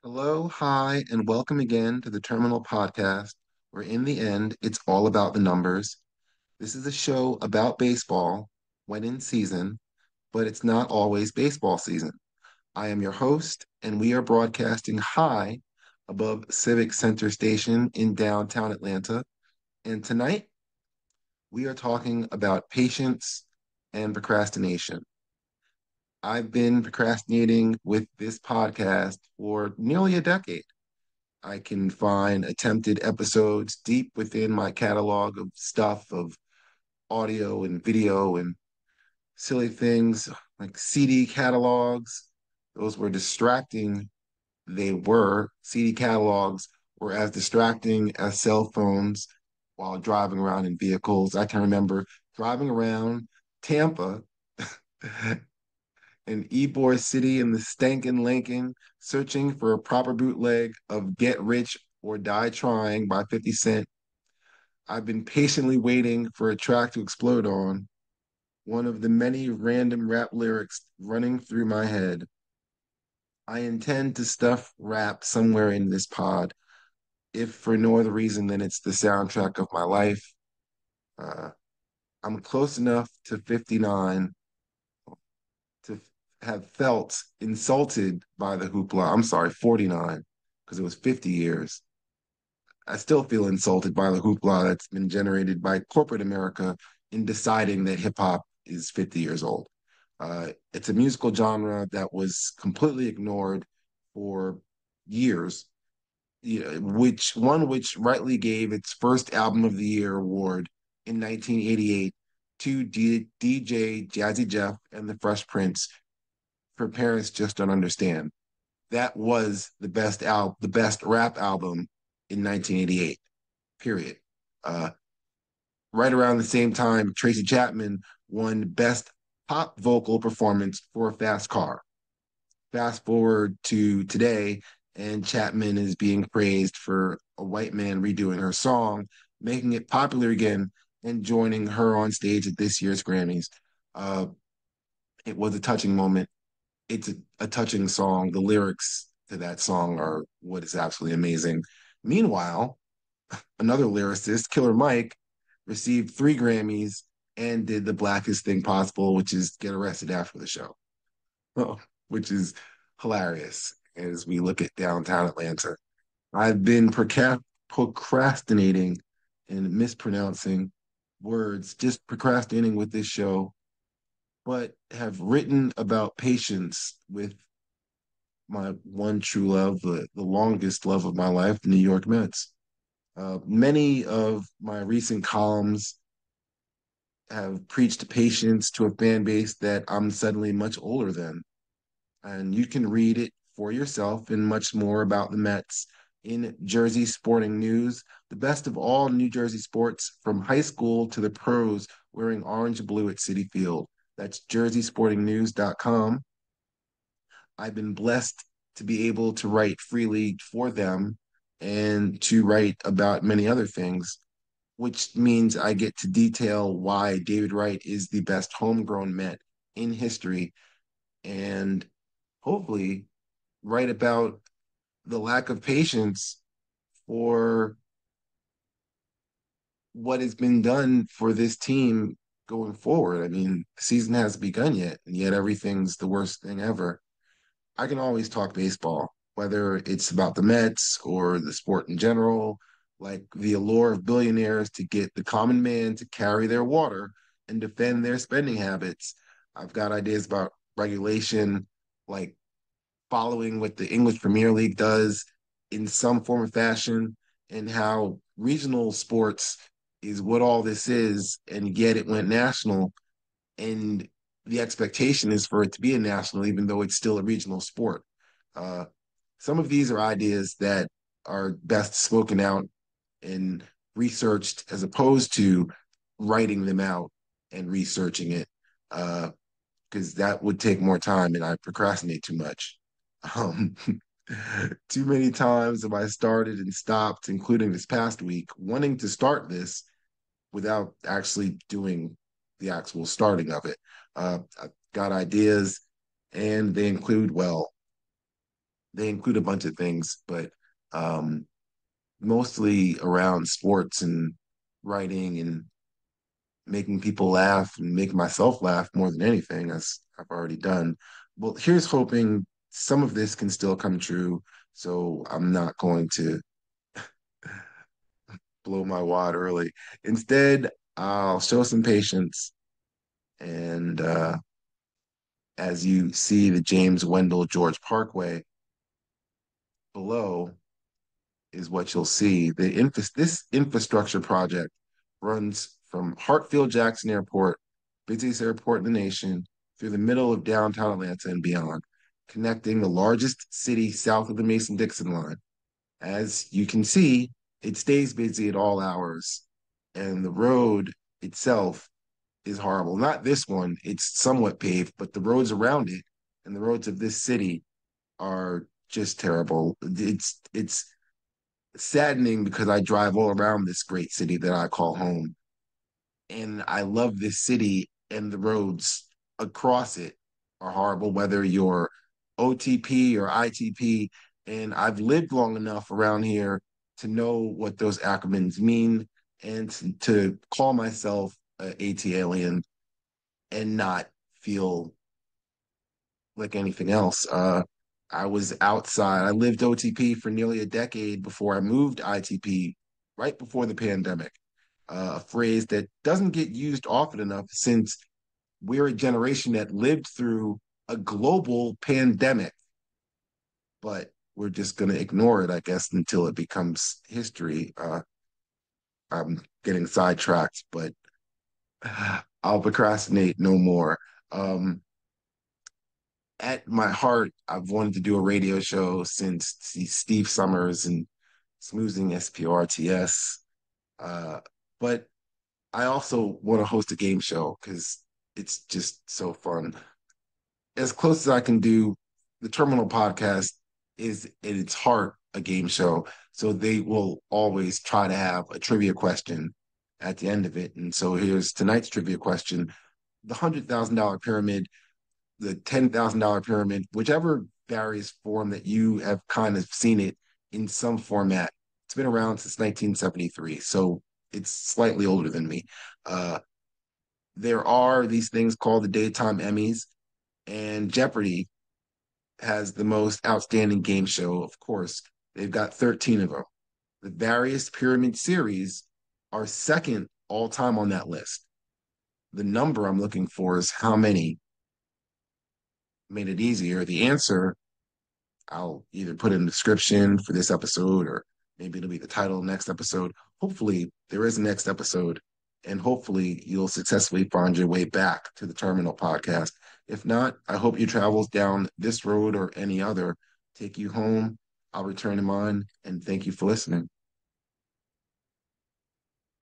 Hello, hi, and welcome again to the Terminal Podcast, where in the end, it's all about the numbers. This is a show about baseball when in season, but it's not always baseball season. I am your host, and we are broadcasting high above Civic Center Station in downtown Atlanta. And tonight, we are talking about patience and procrastination. I've been procrastinating with this podcast for nearly a decade. I can find attempted episodes deep within my catalog of stuff of audio and video and silly things like CD catalogs. Those were distracting. They were. CD catalogs were as distracting as cell phones while driving around in vehicles. I can remember driving around Tampa in Ybor City in the stankin' Lincoln, searching for a proper bootleg of Get Rich or Die Trying by 50 Cent. I've been patiently waiting for a track to explode on, one of the many random rap lyrics running through my head. I intend to stuff rap somewhere in this pod, if for no other reason than it's the soundtrack of my life. Uh, I'm close enough to 59 to have felt insulted by the hoopla. I'm sorry, 49, because it was 50 years. I still feel insulted by the hoopla that's been generated by corporate America in deciding that hip hop is 50 years old. It's a musical genre that was completely ignored for years, which rightly gave its first album of the year award in 1988 to DJ Jazzy Jeff and the Fresh Prince. For parents just don't understand. That was the best rap album in 1988. Period. Uh, right around the same time, Tracy Chapman won Best Pop Vocal Performance for a Fast Car. Fast forward to today, and Chapman is being praised for a white man redoing her song, making it popular again, and joining her on stage at this year's Grammys. Uh, it was a touching moment. It's a touching song. The lyrics to that song are what is absolutely amazing. Meanwhile, another lyricist, Killer Mike, received 3 Grammys and did the blackest thing possible, which is get arrested after the show, oh, which is hilarious as we look at downtown Atlanta. I've been procrastinating and mispronouncing words, just procrastinating with this show, but have written about patience with my one true love, the longest love of my life, the New York Mets. Many of my recent columns have preached patience to a fan base that I'm suddenly much older than. And you can read it for yourself and much more about the Mets in Jersey Sporting News, the best of all New Jersey sports from high school to the pros wearing orange and blue at Citi Field. That's jerseysportingnews.com. I've been blessed to be able to write freely for them and to write about many other things, which means I get to detail why David Wright is the best homegrown Met in history and hopefully write about the lack of patience for what has been done for this team going forward. I mean, the season hasn't begun yet, and yet everything's the worst thing ever. I can always talk baseball, whether it's about the Mets or the sport in general, like the allure of billionaires to get the common man to carry their water and defend their spending habits. I've got ideas about regulation, like following what the English Premier League does in some form of fashion, and how regional sports is what all this is, and yet it went national. And the expectation is for it to be a national, even though it's still a regional sport. Uh, some of these are ideas that are best spoken out and researched as opposed to writing them out and researching it, because that would take more time and I procrastinate too much. Um, too many times have I started and stopped, including this past week, wanting to start this without actually doing the actual starting of it. I've got ideas, and they include, well, they include a bunch of things, but um, mostly around sports and writing and making people laugh and making myself laugh more than anything, as I've already done. Well, here's hoping some of this can still come true. So I'm not going to blow my wad early. Instead, I'll show some patience. And as you see the James Wendell George Parkway below, is what you'll see. This infrastructure project runs from Hartfield Jackson Airport, busiest airport in the nation, through the middle of downtown Atlanta and beyond, connecting the largest city south of the Mason-Dixon line. As you can see, it stays busy at all hours, and the road itself is horrible. Not this one, it's somewhat paved, but the roads around it and the roads of this city are just terrible. It's saddening because I drive all around this great city that I call home. And I love this city, and the roads across it are horrible, whether you're OTP or ITP. And I've lived long enough around here to know what those acronyms mean and to call myself a AT alien and not feel like anything else. I was outside. I lived OTP for nearly a decade before I moved ITP, right before the pandemic. A phrase that doesn't get used often enough since we're a generation that lived through a global pandemic, but we're just going to ignore it, I guess, until it becomes history. I'm getting sidetracked, but I'll procrastinate no more. Um, at my heart, I've wanted to do a radio show since Steve Summers and Smoozing SPRTS. But I also want to host a game show because it's just so fun. As close as I can do, the Terminal Podcast is at its heart a game show. So they will always try to have a trivia question at the end of it. And so here's tonight's trivia question. The $100,000 pyramid, the $10,000 pyramid, whichever various form that you have kind of seen it in some format. It's been around since 1973, so it's slightly older than me. Uh, there are these things called the Daytime Emmys, and Jeopardy has the most outstanding game show, of course. They've got 13 of them. The various pyramid series are second all time on that list. The number I'm looking for is how many made it easier. The answer I'll either put in the description for this episode or maybe it'll be the title of the next episode. Hopefully, there is a next episode, and hopefully, you'll successfully find your way back to the Terminal Podcast. If not, I hope your travels down this road or any other take you home. I'll return to mine, and thank you for listening.